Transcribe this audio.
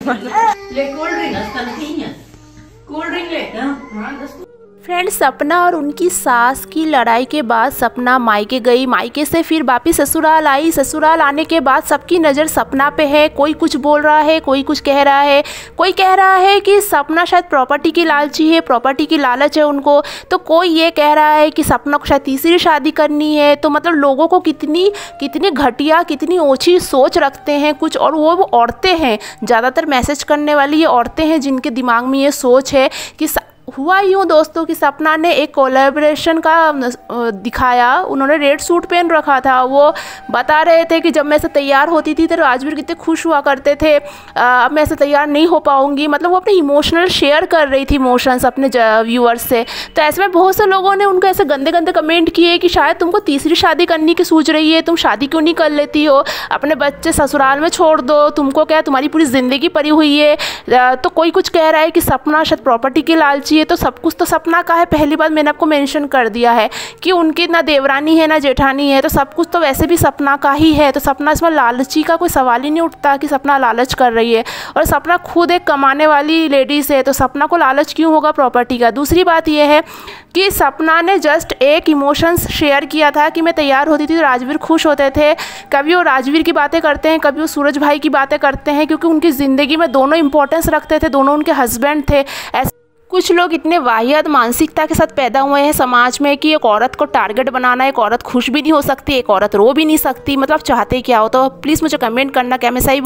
ले cold drink, cold drink ले। हाँ फ्रेंड्स, सपना और उनकी सास की लड़ाई के बाद सपना मायके गई, मायके से फिर वापिस ससुराल आई। ससुराल आने के बाद सबकी नज़र सपना पे है। कोई कुछ बोल रहा है, कोई कुछ कह रहा है। कोई कह रहा है कि सपना शायद प्रॉपर्टी की लालची है, प्रॉपर्टी की लालच है उनको। तो कोई ये कह रहा है कि सपना को शायद तीसरी शादी करनी है। तो मतलब लोगों को कितनी कितनी घटिया, कितनी ओछी सोच रखते हैं कुछ। और वो औरतें हैं, ज़्यादातर मैसेज करने वाली ये औरतें हैं जिनके दिमाग में ये सोच है कि हुआ यूँ दोस्तों कि सपना ने एक कोलैबोरेशन का दिखाया। उन्होंने रेड सूट पहन रखा था। वो बता रहे थे कि जब मैं ऐसे तैयार होती थी तो राजवीर कितने खुश हुआ करते थे, अब मैं ऐसे तैयार नहीं हो पाऊँगी। मतलब वो अपने इमोशनल शेयर कर रही थी इमोशंस अपने व्यूअर्स से। तो ऐसे में बहुत से लोगों ने उनको ऐसे गंदे गंदे कमेंट किए कि शायद तुमको तीसरी शादी करने की सोच रही है, तुम शादी क्यों नहीं कर लेती हो, अपने बच्चे ससुराल में छोड़ दो, तुमको क्या तुम्हारी पूरी ज़िंदगी पड़ी हुई है। तो कोई कुछ कह रहा है कि सपना शायद प्रॉपर्टी की लालची है। तो सब कुछ तो सपना का है। पहली बात मैंने आपको मेंशन कर दिया है कि उनकी ना देवरानी है ना जेठानी है, तो सब कुछ तो वैसे भी सपना का ही है। तो सपना इसमें लालची का कोई सवाल ही नहीं उठता कि सपना लालच कर रही है। और सपना खुद एक कमाने वाली लेडीज़ है, तो सपना को लालच क्यों होगा प्रॉपर्टी का। दूसरी बात यह है कि सपना ने जस्ट एक इमोशंस शेयर किया था कि मैं तैयार होती थी तो राजवीर खुश होते थे। कभी वो राजवीर की बातें करते हैं, कभी वो सूरज भाई की बातें करते हैं, क्योंकि उनकी ज़िंदगी में दोनों इंपॉर्टेंस रखते थे, दोनों उनके हस्बैंड थे। ऐसे कुछ लोग इतने वाहियात मानसिकता के साथ पैदा हुए हैं समाज में कि एक औरत को टारगेट बनाना, एक औरत खुश भी नहीं हो सकती, एक औरत रो भी नहीं सकती। मतलब चाहते क्या हो। तो प्लीज़ मुझे कमेंट करना क्या मैं सही